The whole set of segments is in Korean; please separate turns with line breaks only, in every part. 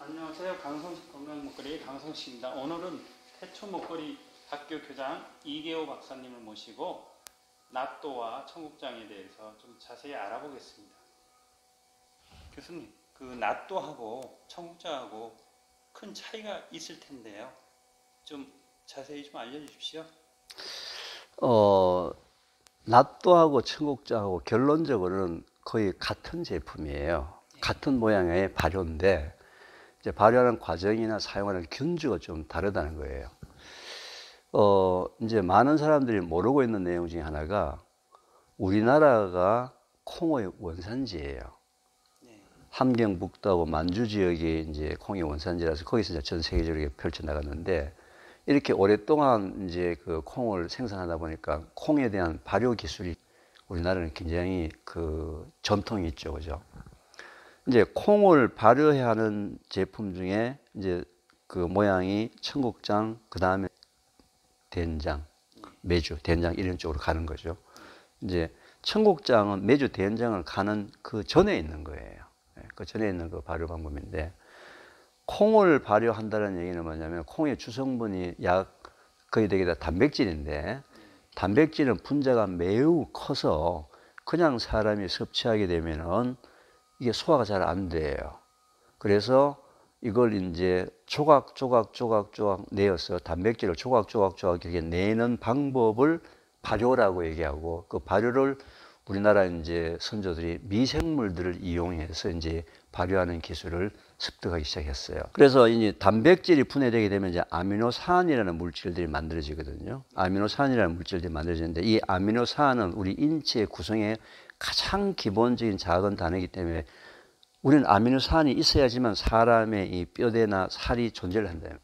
안녕하세요. 강성식 건강먹거리의 강성식입니다. 오늘은 태초 먹거리 학교 교장 이계호 박사님을 모시고 낫또와 청국장에 대해서 좀 자세히 알아보겠습니다. 교수님, 그 낫또하고 청국장하고 큰 차이가 있을 텐데요. 좀 자세히 좀 알려주십시오.
낫또하고 청국장하고 결론적으로는 거의 같은 제품이에요. 같은 모양의 발효인데 이제 발효하는 과정이나 사용하는 균주가 좀 다르다는 거예요. 이제 많은 사람들이 모르고 있는 내용 중에 하나가 우리나라가 콩의 원산지예요. 함경북도하고 만주 지역이 이제 콩의 원산지라서 거기서 이제 전 세계적으로 펼쳐 나갔는데 이렇게 오랫동안 이제 그 콩을 생산하다 보니까 콩에 대한 발효 기술이 우리나라는 굉장히 그 전통이 있죠, 그죠? 이제 콩을 발효해야 하는 제품 중에 이제 그 모양이 청국장, 그 다음에 된장, 메주, 된장 이런 쪽으로 가는 거죠. 이제 청국장은 메주, 된장을 가는 그 전에 있는 거예요. 그 전에 있는 그 발효 방법인데 콩을 발효한다는 얘기는 뭐냐면 콩의 주성분이 약 거의 되게 다 단백질인데 단백질은 분자가 매우 커서 그냥 사람이 섭취하게 되면은 이게 소화가 잘 안 돼요. 그래서 이걸 이제 조각 내어서 단백질을 조각 이렇게 내는 방법을 발효라고 얘기하고 그 발효를 우리나라 이제 선조들이 미생물들을 이용해서 이제 발효하는 기술을 습득하기 시작했어요. 그래서 이제 단백질이 분해되게 되면 이제 아미노산이라는 물질들이 만들어지거든요. 아미노산이라는 물질들이 만들어지는데 이 아미노산은 우리 인체의 구성의 가장 기본적인 작은 단어이기 때문에 우리는 아미노산이 있어야지만 사람의 이 뼈대나 살이 존재를 한다요.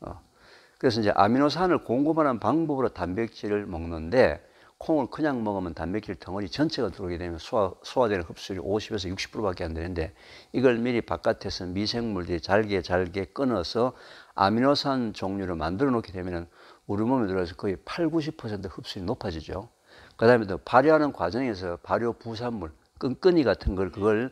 그래서 이제 아미노산을 공급하는 방법으로 단백질을 먹는데 콩을 그냥 먹으면 단백질 덩어리 전체가 들어오게 되면 소화되는 흡수율이 50에서 60%밖에 안 되는데 이걸 미리 바깥에서 미생물들이 잘게 끊어서 아미노산 종류를 만들어 놓게 되면 우리 몸에 들어가서 거의 80~90% 흡수율이 높아지죠. 그 다음에 또 발효하는 과정에서 발효 부산물, 끈끈이 같은 그걸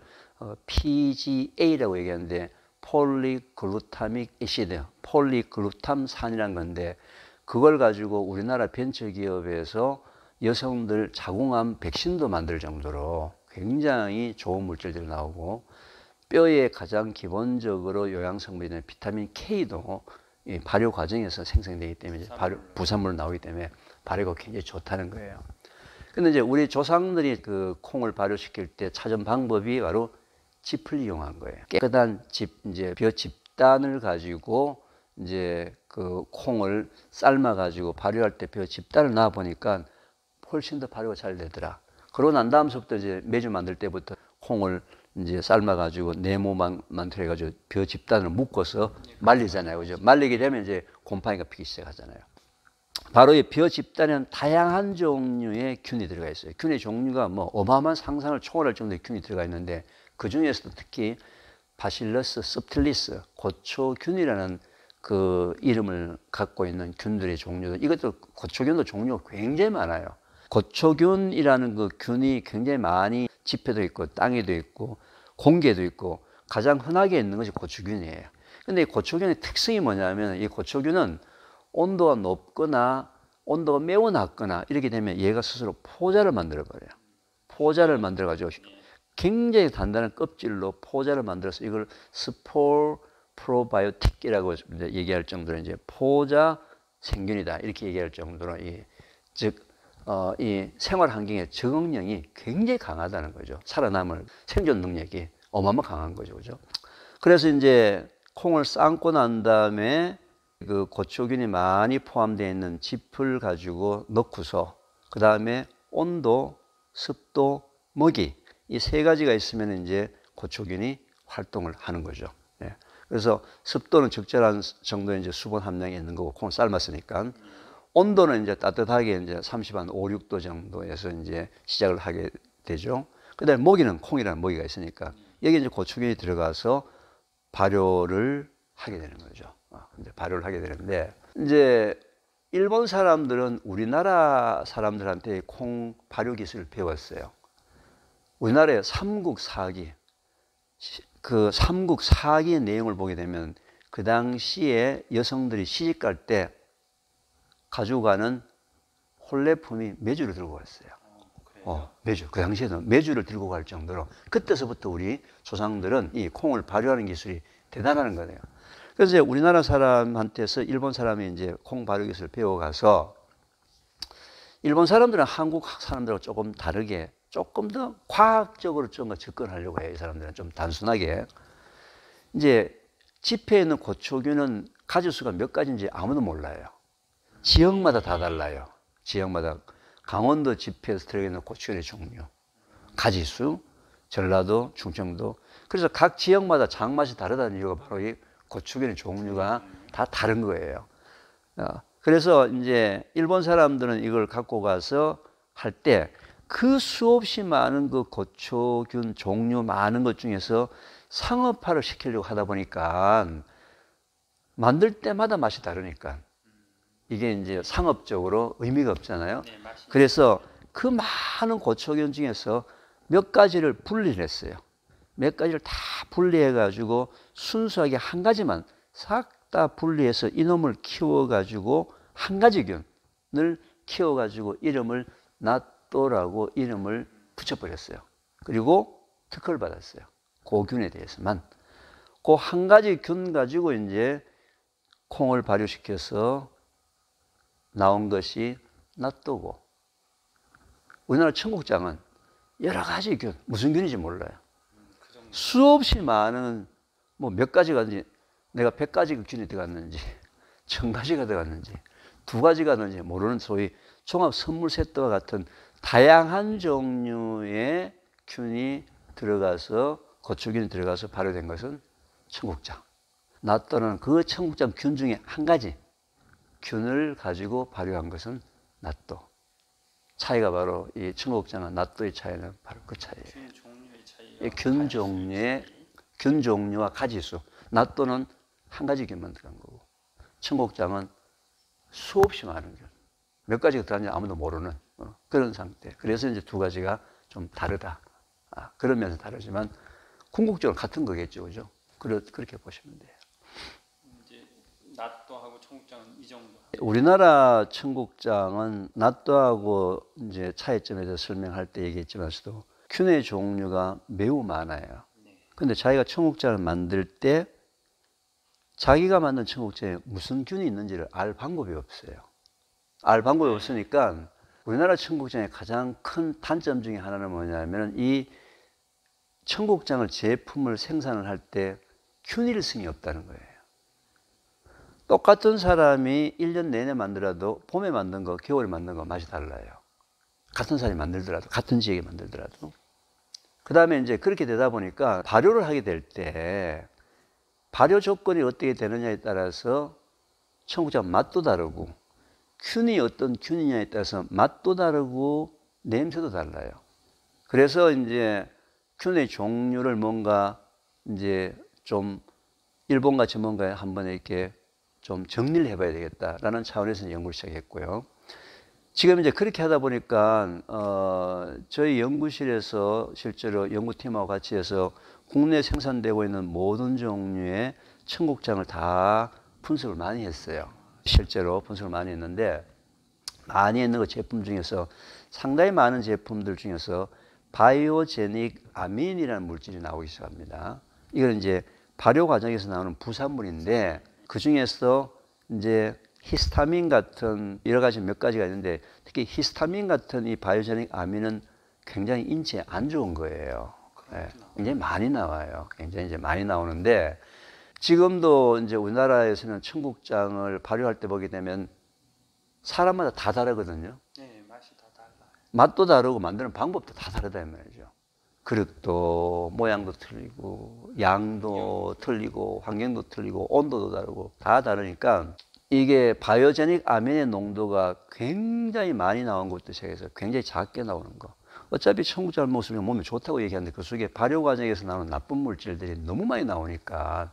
PGA라고 얘기하는데 폴리글루타믹 애시드, 폴리글루탐산이라는 건데 그걸 가지고 우리나라 벤처기업에서 여성들 자궁암 백신도 만들 정도로 굉장히 좋은 물질들이 나오고 뼈에 가장 기본적으로 영양성분이 되는 비타민 K도 이 발효 과정에서 생성되기 때문에 부산물로 나오기 때문에 발효가 굉장히 좋다는 거예요. 근데 이제 우리 조상들이 그 콩을 발효시킬 때 찾은 방법이 바로 짚을 이용한 거예요. 깨끗한 이제 벼 집단을 가지고 이제 그 콩을 삶아 가지고 발효할 때 벼 집단을 놔 보니까 훨씬 더 발효가 잘 되더라. 그러고 난 다음부터 이제 메주 만들 때부터 콩을 이제 삶아 가지고 네모만 만들어 가지고 벼 집단을 묶어서 말리잖아요. 그죠? 말리게 되면 이제 곰팡이가 피기 시작하잖아요. 바로 이 벼 집단에는 다양한 종류의 균이 들어가 있어요. 균의 종류가 뭐 어마어마한 상상을 초월할 정도의 균이 들어가 있는데 그 중에서도 특히 바실러스 섭틸리스, 고초균이라는 그 이름을 갖고 있는 균들의 종류들, 이것도 고초균도 종류가 굉장히 많아요. 고초균이라는 그 균이 굉장히 많이 지표도 있고 땅에도 있고 공기에도 있고 가장 흔하게 있는 것이 고초균이에요. 근데 이 고초균의 특성이 뭐냐면 이 고초균은 온도가 높거나 온도가 매우 낮거나 이렇게 되면 얘가 스스로 포자를 만들어 버려요. 포자를 만들어 가지고 굉장히 단단한 껍질로 포자를 만들어서 이걸 스포 프로바이오틱이라고 얘기할 정도로 이제 포자 생균이다 이렇게 얘기할 정도로 이 생활 환경의 적응력이 굉장히 강하다는 거죠. 살아남을 생존 능력이 어마어마 강한 거죠, 그죠? 그래서 이제 콩을 삶고 난 다음에 그 고초균이 많이 포함되어 있는 짚을 가지고 넣고서 그 다음에 온도, 습도, 먹이 이 세 가지가 있으면 이제 고초균이 활동을 하는 거죠. 예. 그래서 습도는 적절한 정도의 이제 수분 함량이 있는 거고 콩을 삶았으니까 온도는 이제 따뜻하게 이제 5, 6도 정도에서 이제 시작을 하게 되죠. 그다음에 먹이는 콩이라는 먹이가 있으니까 여기 이제 고초균이 들어가서 발효를 하게 되는 거죠. 이제 발효를 하게 되는데 이제 일본 사람들은 우리나라 사람들한테 콩 발효 기술을 배웠어요. 우리나라의 삼국사기, 그 삼국사기의 내용을 보게 되면 그 당시에 여성들이 시집갈 때 가지고 가는 혼례품이 메주를 들고 갔어요. 메주. 그 당시에는 메주를 들고 갈 정도로 그때서부터 우리 조상들은 이 콩을 발효하는 기술이 대단한 거네요. 그래서 이제 우리나라 사람한테서 일본 사람이 이제 콩 발효 기술을 배워가서 일본 사람들은 한국 사람들하고 조금 다르게 조금 더 과학적으로 좀 접근하려고 해요. 이 사람들은 좀 단순하게. 이제 지폐에 있는 고초균은 가지수가 몇 가지인지 아무도 몰라요. 지역마다 다 달라요. 지역마다. 강원도 지폐에서 들어있는 고추의 종류, 가지수, 전라도, 충청도. 그래서 각 지역마다 장맛이 다르다는 이유가 바로 이 고추의 종류가 다 다른 거예요. 그래서 이제 일본 사람들은 이걸 갖고 가서 할 때 그 수없이 많은 그 고초균 종류 많은 것 중에서 상업화를 시키려고 하다 보니까 만들 때마다 맛이 다르니까 이게 이제 상업적으로 의미가 없잖아요.
네,
그래서 그 많은 고초균 중에서 몇 가지를 분리를 했어요. 몇 가지를 다 분리해 가지고 순수하게 한 가지만 싹 다 분리해서 이놈을 키워 가지고 한 가지 균을 키워 가지고 이름을 나또라고 이름을 붙여 버렸어요. 그리고 특허를 받았어요. 그 균에 대해서만. 그 한 가지 균 가지고 이제 콩을 발효시켜서 나온 것이 나또고, 우리나라 청국장은 여러 가지 균, 무슨 균인지 몰라요. 수없이 많은 뭐 몇 가지가 내가 100가지 균이 들어갔는지 1000가지가 들어갔는지 2가지가 들어갔는지 모르는 소위 종합 선물 세트와 같은 다양한 종류의 균이 들어가서 고추균이 들어가서 발효된 것은 청국장. 나또는 그 청국장 균 중에 한 가지 균을 가지고 발효한 것은 나또. 차이가 바로 이 청국장과 나또의 차이는 바로 그 차이예요. 균 종류와 가지수. 나또는 한 가지 균만 들어간 거고, 청국장은 수없이 많은 균. 몇 가지가 들어갔는지 아무도 모르는 그런 상태. 그래서 이제 2가지가 좀 다르다. 그런 면에서 다르지만 궁극적으로 같은 거겠죠, 그죠? 그렇게 보시면 돼요.
이제 나또하고 청국장은 이 정도.
우리나라 청국장은 나또하고 이제 차이점에 대해서 설명할 때 얘기했지만서도 균의 종류가 매우 많아요. 근데 자기가 청국장을 만들 때 자기가 만든 청국장에 무슨 균이 있는지를 알 방법이 없어요. 알 방법이 없으니까 우리나라 청국장의 가장 큰 단점 중에 하나는 뭐냐면 이 청국장을 제품을 생산을 할 때 균일성이 없다는 거예요. 똑같은 사람이 1년 내내 만들어도 봄에 만든 거, 겨울에 만든 거 맛이 달라요. 같은 사람이 만들더라도, 같은 지역에 만들더라도. 그 다음에 이제 그렇게 되다 보니까 발효를 하게 될 때 발효 조건이 어떻게 되느냐에 따라서 청국장 맛도 다르고 균이 어떤 균이냐에 따라서 맛도 다르고 냄새도 달라요. 그래서 이제 균의 종류를 뭔가 이제 좀 일본같이 뭔가 한번 이렇게 좀 정리를 해봐야 되겠다라는 차원에서 연구를 시작했고요. 지금 이제 그렇게 하다 보니까 저희 연구실에서 실제로 연구팀하고 같이 해서 국내에 생산되고 있는 모든 종류의 청국장을 다 분석을 많이 했어요. 실제로 분석을 많이 했는데 많이 했는 그 제품 중에서 상당히 많은 제품들 중에서 바이오제닉 아민이라는 물질이 나오기 시작합니다. 이건 이제 발효 과정에서 나오는 부산물인데 그 중에서 이제 히스타민 같은 여러 가지 몇 가지가 있는데 특히 히스타민 같은 이 바이오제닉 아민은 굉장히 인체에 안 좋은 거예요. 네, 굉장히 많이 나와요. 굉장히 이제 많이 나오는데 지금도 이제 우리나라에서는 청국장을 발효할 때 보게 되면 사람마다 다 다르거든요.
네, 맛이 다 달라요.
맛도 다르고 만드는 방법도 다 다르다 이 말이죠. 그릇도 모양도 틀리고 양도 틀리고 환경도 틀리고 온도도 다르고 다 다르니까 이게 바이오제닉 아민의 농도가 굉장히 많이 나온 것부터 시작해서 굉장히 작게 나오는 거. 어차피 청국장을 먹으면 몸에 좋다고 얘기하는데 그 속에 발효 과정에서 나오는 나쁜 물질들이 너무 많이 나오니까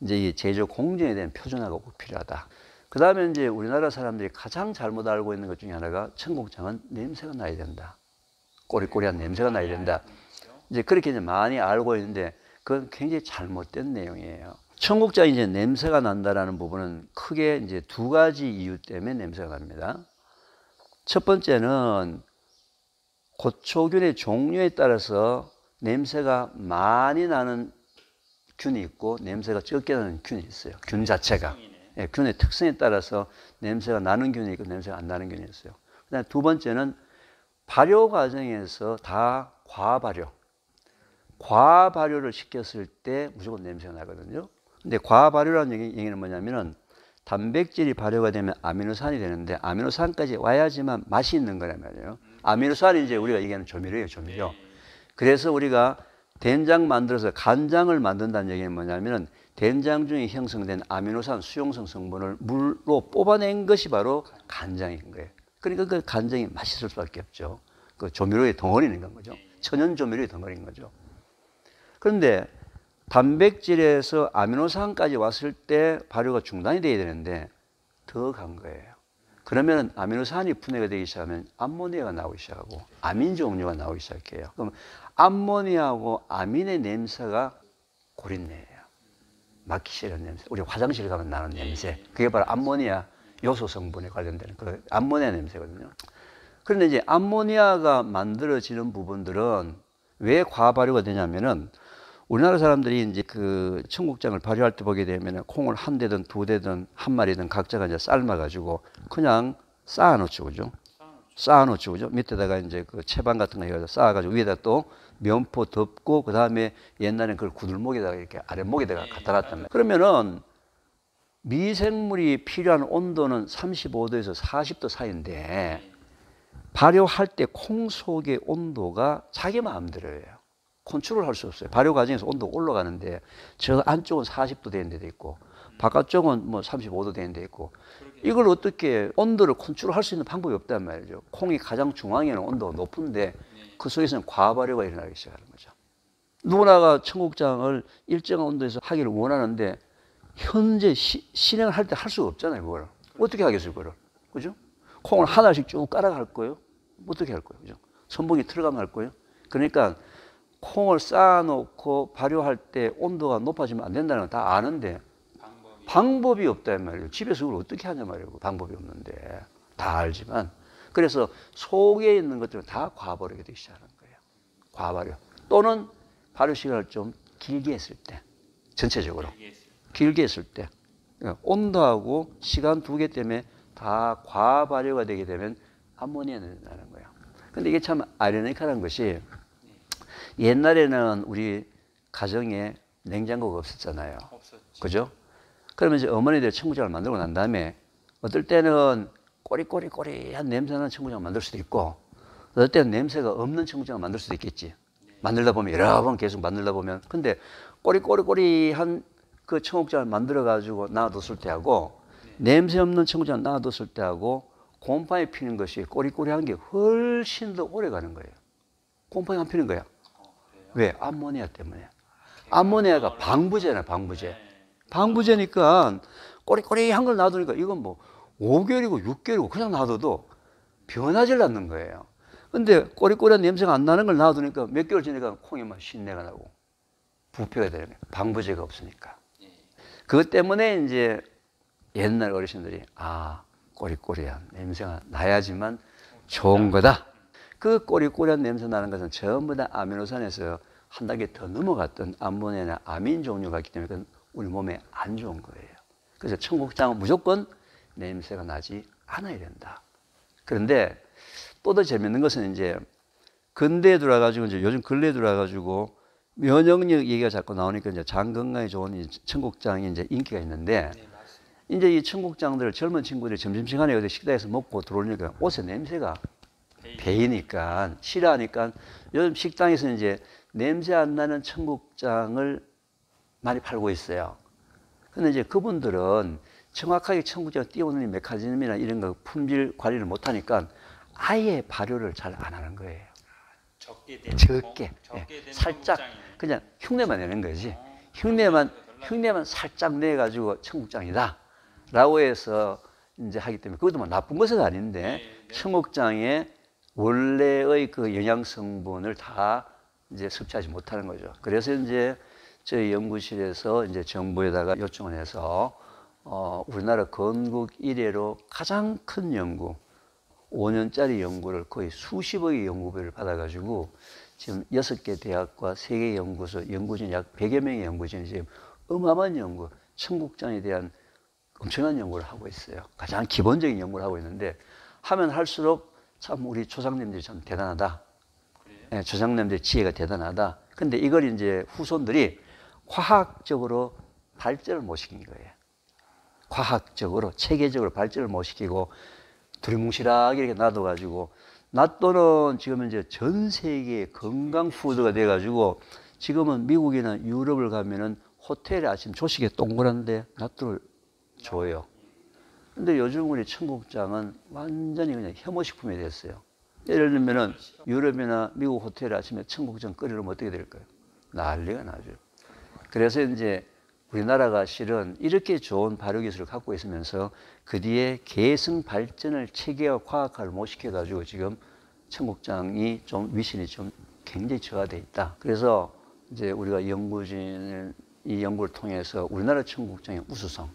이제 이 제조 공정에 대한 표준화가 꼭 필요하다. 그 다음에 이제 우리나라 사람들이 가장 잘못 알고 있는 것 중에 하나가 청국장은 냄새가 나야 된다. 꼬리꼬리한 냄새가 나야 된다. 이제 그렇게 이제 많이 알고 있는데 그건 굉장히 잘못된 내용이에요. 청국장이 이제 냄새가 난다라는 부분은 크게 이제 두 가지 이유 때문에 냄새가 납니다. 첫 번째는 고초균의 종류에 따라서 냄새가 많이 나는 균이 있고 냄새가 적게 나는 균이 있어요. 균 자체가. 예, 균의 특성에 따라서 냄새가 나는 균이 있고 냄새가 안 나는 균이 있어요. 그다음에 두 번째는 발효 과정에서 다 과발효를 시켰을 때 무조건 냄새가 나거든요. 근데 과발효라는 얘기는 뭐냐면은 단백질이 발효가 되면 아미노산이 되는데 아미노산까지 와야지만 맛이 있는 거란 말이에요. 아미노산이 이제 우리가 얘기하는 조미료예요, 조미료. 그래서 우리가 된장 만들어서 간장을 만든다는 얘기는 뭐냐면은 된장 중에 형성된 아미노산 수용성 성분을 물로 뽑아낸 것이 바로 간장인 거예요. 그러니까 그 간장이 맛있을 수밖에 없죠. 그 조미료의 덩어리인 건 거죠. 천연 조미료의 덩어리인 거죠. 그런데 단백질에서 아미노산까지 왔을 때 발효가 중단이 돼야 되는데 더 간 거예요. 그러면 아미노산이 분해가 되기 시작하면 암모니아가 나오기 시작하고 아민 종류가 나오기 시작해요. 그럼 암모니아하고 아민의 냄새가 고린내예요. 맡기 싫은 냄새. 우리 화장실 가면 나는 냄새. 그게 바로 암모니아 요소 성분에 관련된 그 암모니아 냄새거든요. 그런데 이제 암모니아가 만들어지는 부분들은 왜 과발효가 되냐면은 우리나라 사람들이 이제 그 청국장을 발효할 때 보게 되면 콩을 한 대든 두 대든 한 마리든 각자가 이제 삶아가지고 그냥 쌓아놓죠, 그죠? 쌓아놓죠, 그죠? 밑에다가 이제 그 채반 같은 거 해가지고 쌓아가지고 위에다 또 면포 덮고 그 다음에 옛날엔 그걸 구들목에다가 이렇게 아랫목에다가 갖다 놨단 말이에요. 그러면은 미생물이 필요한 온도는 35도에서 40도 사이인데 발효할 때 콩 속의 온도가 자기 마음대로예요. 컨트롤할 수 없어요. 발효 과정에서 온도가 올라가는데 저 안쪽은 40도 되는 데도 있고 바깥쪽은 뭐 35도 되는 데 있고 이걸 어떻게 온도를 컨트롤할 수 있는 방법이 없단 말이죠. 콩이 가장 중앙에는 온도가 높은데 그 속에서는 과발효가 일어나기 시작하는 거죠. 누구나가 청국장을 일정한 온도에서 하기를 원하는데 현재 실행을 할 때 할 수가 없잖아요. 그걸 어떻게 하겠어요, 그걸? 그죠? 콩을 하나씩 쭉 깔아갈 거예요. 어떻게 할 거예요, 그죠? 선봉이 들어가면 할 거예요. 그러니까 콩을 쌓아놓고 발효할 때 온도가 높아지면 안 된다는 건 다 아는데 방법이 없단 말이에요. 집에서 그걸 어떻게 하냐 말이에요. 방법이 없는데 다 알지만 그래서 속에 있는 것들은 다 과발효가 되기 시작하는 거예요. 과발효 또는 발효 시간을 좀 길게 했을 때 전체적으로 길게 했을 때 온도하고 시간 두 개 때문에 다 과발효가 되게 되면 암모니아가 나는 거예요. 근데 이게 참 아이러니컬한 것이 옛날에는 우리 가정에 냉장고가 없었잖아요. 없었죠. 그죠? 그러면 이제 어머니들 청국장을 만들고 난 다음에 어떨 때는 꼬리꼬리한 냄새나는 청국장을 만들 수도 있고 어떨 때는 냄새가 없는 청국장을 만들 수도 있겠지. 만들다 보면 여러 번 계속 만들다 보면 근데 꼬리꼬리한 그 청국장을 만들어 가지고 놔뒀을 때하고 냄새 없는 청국장을 놔뒀을 때하고 곰팡이 피는 것이 꼬리꼬리한 게 훨씬 더 오래 가는 거예요. 곰팡이 안 피는 거야. 왜? 암모니아 때문에. 암모니아가 방부제나 방부제. 방부제니까 꼬리꼬리한 걸 놔두니까 이건 뭐 5개월이고 6개월이고 그냥 놔둬도 변하질 않는 거예요. 근데 꼬리꼬리한 냄새가 안 나는 걸 놔두니까 몇 개월 지나니까 콩이 막 신내가 나고 부패가 되는 거예요. 방부제가 없으니까. 그것 때문에 이제 옛날 어르신들이 꼬리꼬리한 냄새가 나야지만 좋은 거다. 그 꼬리꼬리한 냄새 나는 것은 전부 다 아미노산에서 한 단계 더 넘어갔던 암모니아나 아민 종류가 있기 때문에 그건 우리 몸에 안 좋은 거예요. 그래서 청국장은 무조건 냄새가 나지 않아야 된다. 그런데 또 더 재밌는 것은 이제 근대에 들어와가지고 이제 요즘 근래에 들어와가지고 면역력 얘기가 자꾸 나오니까 이제 장 건강에 좋은 이 청국장이 이제 인기가 있는데 이제 이 청국장들을 젊은 친구들이 점심시간에 어디 식당에서 먹고 들어오니까 옷에 냄새가 배이니까 싫어하니까 요즘 식당에서 이제 냄새 안 나는 청국장을 많이 팔고 있어요. 근데 이제 그분들은 정확하게 청국장을 띄우는 메커니즘이나 이런 거 품질 관리를 못 하니까 아예 발효를 잘 안 하는 거예요. 적게 살짝 그냥 흉내만 내는 거지. 흉내만 살짝 내가지고 청국장이다 라고 해서 이제 하기 때문에 그것도 뭐 나쁜 것은 아닌데 청국장의 원래의 그 영양 성분을 다 이제 섭취하지 못하는 거죠. 그래서 이제 저희 연구실에서 이제 정부에다가 요청을 해서 우리나라 건국 이래로 가장 큰 연구, 5년짜리 연구를 거의 수십억의 연구비를 받아가지고 지금 6개 대학과 3개 연구소, 연구진 약 100여 명의 연구진이 지금 어마어마한 연구, 청국장에 대한 엄청난 연구를 하고 있어요. 가장 기본적인 연구를 하고 있는데 하면 할수록 참 우리 조상님들이 참 대단하다. 네, 조상님들의 지혜가 대단하다. 근데 이걸 이제 후손들이 과학적으로 발전을 못 시킨 거예요. 과학적으로, 체계적으로 발전을 못 시키고 두리뭉실하게 이렇게 놔둬가지고 낫또는 지금 이제 전 세계의 건강 푸드가 돼가지고 지금은 미국이나 유럽을 가면은 호텔에 아침 조식에 동그란데 낫또를 줘요. 근데 요즘 우리 청국장은 완전히 그냥 혐오식품이 됐어요. 예를 들면은 유럽이나 미국 호텔에 아침에 청국장 끓이면 어떻게 될까요? 난리가 나죠. 그래서 이제 우리나라가 실은 이렇게 좋은 발효 기술을 갖고 있으면서 그 뒤에 계승 발전을 체계와 과학화를 못 시켜가지고 지금 청국장이 좀 위신이 좀 굉장히 저하돼 있다. 그래서 이제 우리가 연구진을 이 연구를 통해서 우리나라 청국장의 우수성,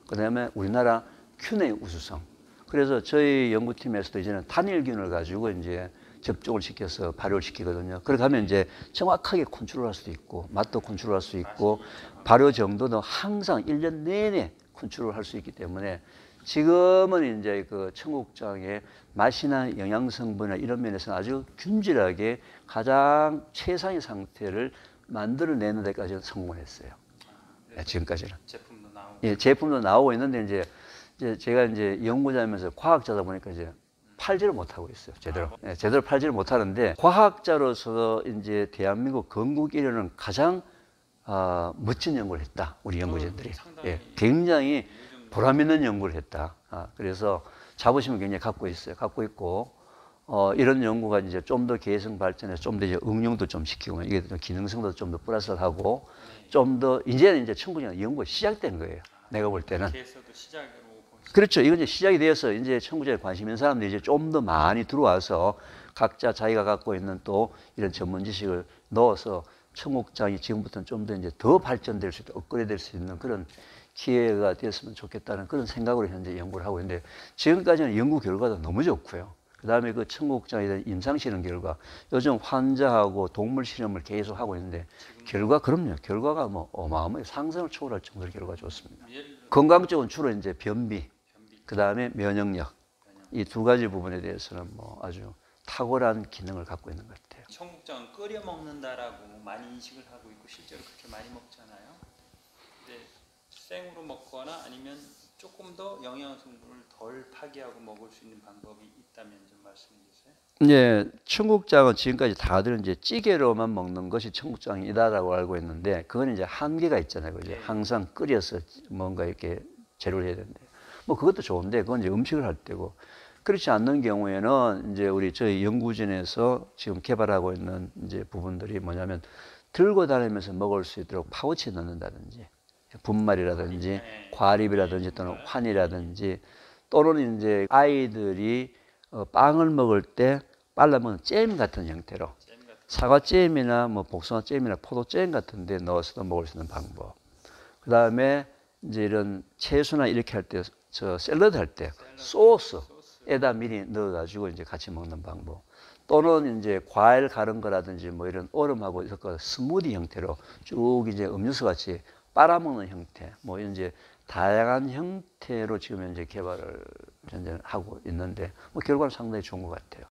그 다음에 우리나라 균의 우수성. 그래서 저희 연구팀에서도 이제는 단일균을 가지고 이제 접종을 시켜서 발효를 시키거든요. 그렇게 하면 이제 정확하게 컨트롤할 수도 있고, 맛도 컨트롤할 수 있고, 발효 정도도 항상 1년 내내 컨트롤할 수 있기 때문에 지금은 이제 그 청국장의 맛이나 영양성분이나 이런 면에서는 아주 균질하게 가장 최상의 상태를 만들어내는 데까지 성공을 했어요. 네, 지금까지는.
제품도 나오고.
예, 제품도 나오고 있는데 이제 제가 이제 연구자면서 과학자다 보니까 이제 팔지를 못하고 있어요, 제대로. 네, 제대로 팔지를 못하는데, 과학자로서 이제 대한민국 건국 이래는 가장 멋진 연구를 했다, 우리 연구진들이. 예, 굉장히 보람 있는 연구를 했다. 그래서 자부심을 굉장히 갖고 있어요. 갖고 있고, 이런 연구가 이제 좀 더 계승 발전해서 좀 더 이제 응용도 좀 시키고, 이게 기능성도 좀 더 플러스를 하고, 좀 더, 이제는 이제 청구장 연구가 시작된 거예요. 내가 볼 때는. 그렇죠. 이건 이제 시작이 되어서 이제 청구장에 관심 있는 사람들이 이제 좀 더 많이 들어와서 각자 자기가 갖고 있는 또 이런 전문 지식을 넣어서 청국장이 지금부터는 좀 더 이제 더 발전될 수 있고 업그레이드 될 수 있는 그런 기회가 되었으면 좋겠다는 그런 생각으로 현재 연구를 하고 있는데, 지금까지는 연구 결과도 너무 좋고요. 그 다음에 그 청국장에 대한 임상실험 결과, 요즘 환자하고 동물 실험을 계속 하고 있는데, 그럼요. 결과가 뭐 어마어마하게 상상을 초월할 정도로 결과가 좋습니다. 건강 쪽은 주로 이제 변비, 그 다음에 면역력, 이 두 가지 부분에 대해서는 뭐 아주 탁월한 기능을 갖고 있는 것 같아요.
청국장은 끓여 먹는다라고 많이 인식을 하고 있고 실제로 그렇게 많이 먹잖아요. 근데 생으로 먹거나 아니면 조금 더 영양 성분을 덜 파괴하고 먹을 수 있는 방법이 있다면 좀 말씀해 주세요.
네, 청국장은 지금까지 다들 이제 찌개로만 먹는 것이 청국장이다라고 알고 있는데, 그건 이제 한계가 있잖아요. 그죠? 항상 끓여서 뭔가 이렇게 재료를 해야 되는데, 뭐 그것도 좋은데 그건 이제 음식을 할 때고, 그렇지 않는 경우에는 이제 우리 저희 연구진에서 지금 개발하고 있는 이제 부분들이 뭐냐면, 들고 다니면서 먹을 수 있도록 파우치에 넣는다든지, 분말이라든지 과립이라든지 또는 환이라든지, 또는 이제 아이들이 빵을 먹을 때 빨라 먹는 잼 같은 형태로, 사과잼이나 뭐 복숭아잼이나 포도잼 같은 데 넣어서도 먹을 수 있는 방법. 그 다음에 이제 이런 채소나 이렇게 할 때, 저 샐러드 할 때 소스에다 미리 넣어가지고 이제 같이 먹는 방법. 또는 이제 과일 가른 거라든지 뭐 이런 얼음하고 섞어 스무디 형태로 쭉 이제 음료수 같이 빨아먹는 형태, 뭐 이제 다양한 형태로 지금 현재 개발을 현재 하고 있는데, 뭐 결과는 상당히 좋은 것 같아요.